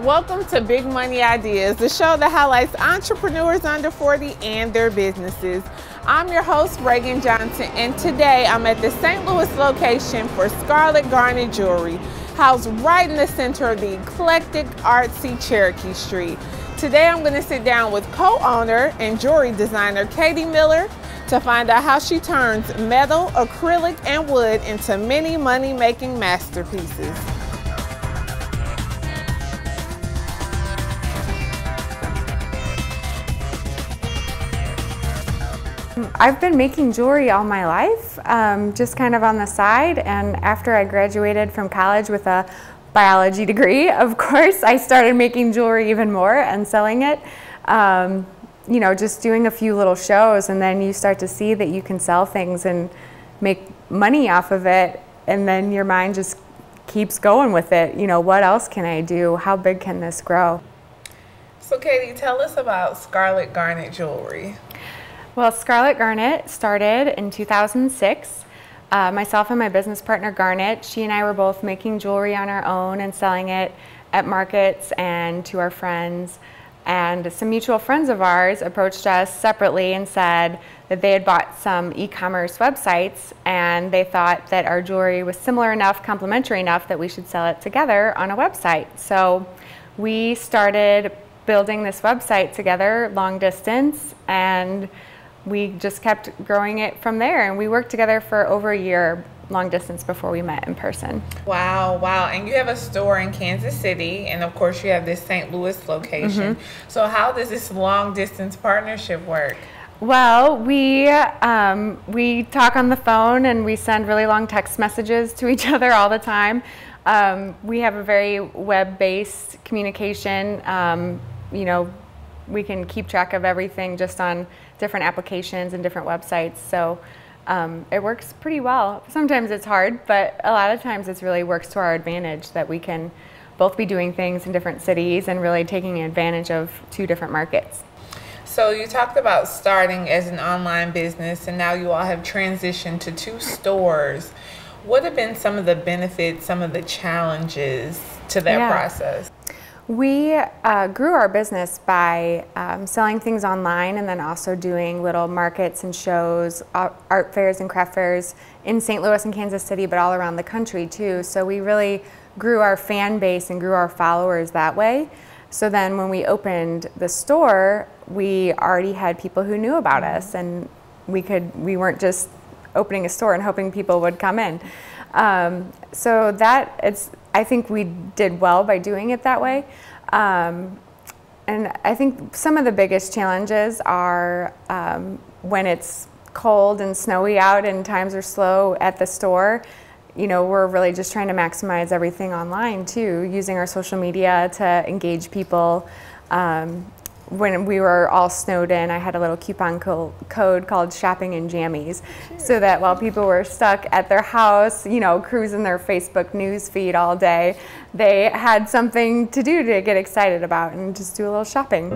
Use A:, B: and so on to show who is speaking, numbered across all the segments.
A: Welcome to Big Money Ideas, the show that highlights entrepreneurs under 40 and their businesses. I'm your host, Reagan Johnson, and today I'm at the St. Louis location for Scarlett Garnet Jewelry, housed right in the center of the eclectic, artsy Cherokee Street. Today I'm going to sit down with co-owner and jewelry designer Katie Miller to find out how she turns metal, acrylic, and wood into many money-making masterpieces.
B: I've been making jewelry all my life, just kind of on the side, and after I graduated from college with a biology degree, of course, I started making jewelry even more and selling it. You know, just doing a few little shows, and then you start to see that you can sell things and make money off of it, and then your mind just keeps going with it. You know, what else can I do? How big can this grow?
A: So Katie, tell us about Scarlett Garnet Jewelry.
B: Well, Scarlett Garnet started in 2006. Myself and my business partner Garnet, she and I were both making jewelry on our own and selling it at markets and to our friends. And some mutual friends of ours approached us separately and said that they had bought some e-commerce websites and they thought that our jewelry was similar enough, complementary enough that we should sell it together on a website. So we started building this website together, long distance, and we just kept growing it from there, and we worked together for over a year long distance before we met in person.
A: Wow, wow. And you have a store in Kansas City, and of course you have this St. Louis location. So how does this long distance partnership work?
B: Well, we talk on the phone and we send really long text messages to each other all the time. We have a very web-based communication. You know, we can keep track of everything just on different applications and different websites. So it works pretty well. Sometimes it's hard, but a lot of times it really works to our advantage that we can both be doing things in different cities and really taking advantage of two different markets.
A: So you talked about starting as an online business, and now you all have transitioned to 2 stores. What have been some of the benefits, some of the challenges to that process?
B: We grew our business by selling things online and then also doing little markets and shows, art fairs and craft fairs in St. Louis and Kansas City, but all around the country too. So we really grew our fan base and grew our followers that way. So then when we opened the store, we already had people who knew about us, and we weren't just opening a store and hoping people would come in. So I think we did well by doing it that way. And I think some of the biggest challenges are when it's cold and snowy out and times are slow at the store. You know, we're really just trying to maximize everything online too, using our social media to engage people. When we were all snowed in, I had a little coupon code called Shopping in Jammies, so that while people were stuck at their house, you know, cruising their Facebook news feed all day, they had something to do to get excited about and just do a little shopping.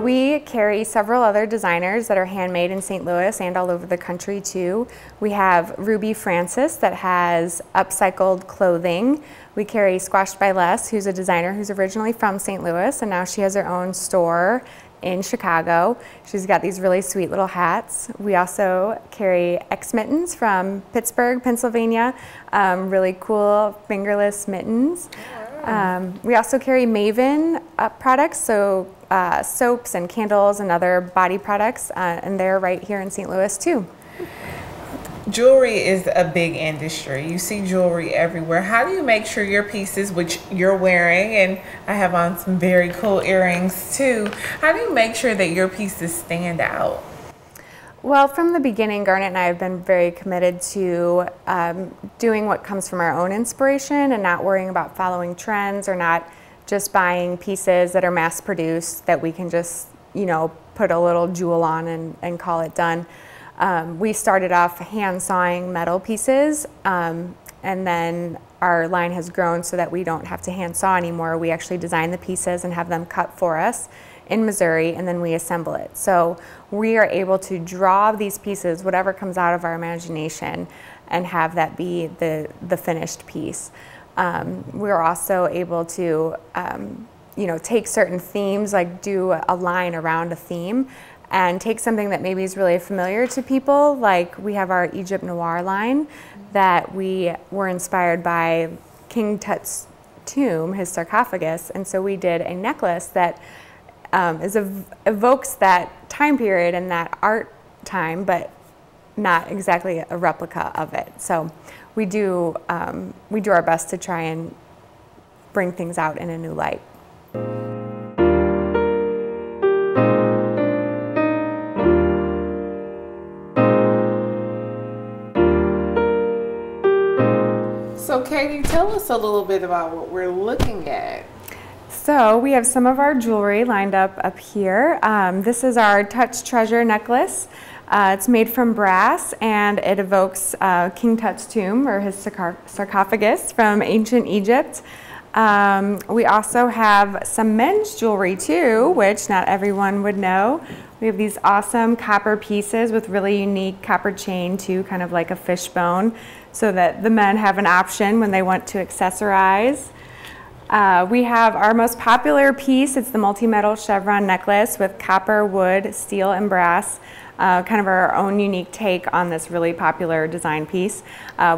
B: We carry several other designers that are handmade in St. Louis and all over the country too. We have Ruby Francis that has upcycled clothing. We carry Squashed by Les, who's a designer who's originally from St. Louis, and now she has her own store in Chicago. She's got these really sweet little hats. We also carry X Mittens from Pittsburgh, Pennsylvania. Really cool fingerless mittens. We also carry Maven products, so soaps and candles and other body products, and they're right here in St. Louis too.
A: Jewelry is a big industry. You see jewelry everywhere. How do you make sure your pieces, which you're wearing, and I have on some very cool earrings too, how do you make sure that your pieces stand out?
B: Well, from the beginning, Garnet and I have been very committed to doing what comes from our own inspiration and not worrying about following trends or not just buying pieces that are mass produced that we can just, you know, put a little jewel on and call it done. We started off hand sawing metal pieces, and then our line has grown so that we don't have to hand saw anymore. We actually design the pieces and have them cut for us in Missouri, and then we assemble it. So we are able to draw these pieces, whatever comes out of our imagination, and have that be the finished piece. We're also able to you know, take certain themes, like do a line around a theme, and take something that maybe is really familiar to people. Like we have our Egypt Noir line that we were inspired by King Tut's tomb, his sarcophagus, and so we did a necklace that evokes that time period and that art time, but not exactly a replica of it. So we do our best to try and bring things out in a new light.
A: So Katie, tell us a little bit about what we're looking at.
B: So we have some of our jewelry lined up here. This is our Tut's Treasure necklace. It's made from brass, and it evokes King Tut's tomb, or his sarcophagus, from ancient Egypt. We also have some men's jewelry too, which not everyone would know. We have these awesome copper pieces with really unique copper chain too, kind of like a fishbone, so that the men have an option when they want to accessorize. We have our most popular piece. It's the multi-metal chevron necklace with copper, wood, steel, and brass. Kind of our own unique take on this really popular design piece.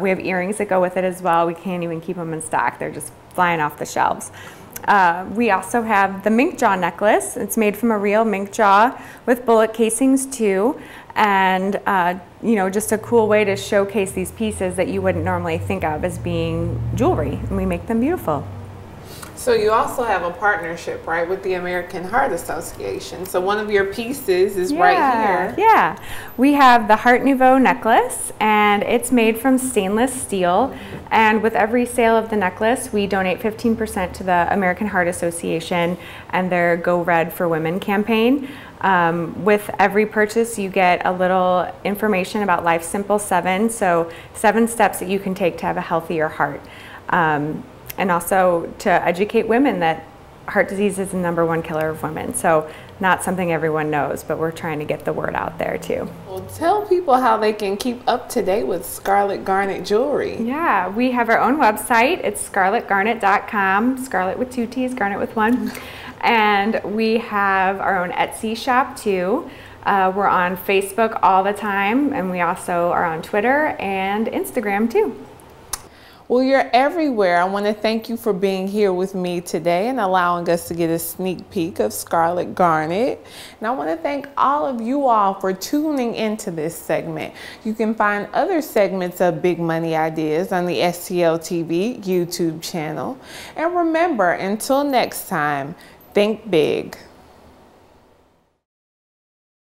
B: We have earrings that go with it as well. We can't even keep them in stock. They're just flying off the shelves. We also have the mink jaw necklace. It's made from a real mink jaw with bullet casings too. And you know, just a cool way to showcase these pieces that you wouldn't normally think of as being jewelry. And we make them beautiful.
A: So you also have a partnership, right, with the American Heart Association. So one of your pieces is right here.
B: Yeah, we have the Heart Nouveau necklace, and it's made from stainless steel. And with every sale of the necklace, we donate 15% to the American Heart Association and their Go Red for Women campaign. With every purchase, you get a little information about Life's Simple 7, so 7 steps that you can take to have a healthier heart. And also to educate women that heart disease is the #1 killer of women. So not something everyone knows, but we're trying to get the word out there too.
A: Well, tell people how they can keep up to date with Scarlett Garnet jewelry.
B: Yeah, we have our own website. It's scarlettgarnet.com, Scarlett with 2 T's, Garnet with 1. And we have our own Etsy shop too. We're on Facebook all the time, and we also are on Twitter and Instagram too.
A: Well, you're everywhere. I want to thank you for being here with me today and allowing us to get a sneak peek of Scarlett Garnet. And I want to thank all of you all for tuning into this segment. You can find other segments of Big Money Ideas on the STL TV YouTube channel. And remember, until next time, think big.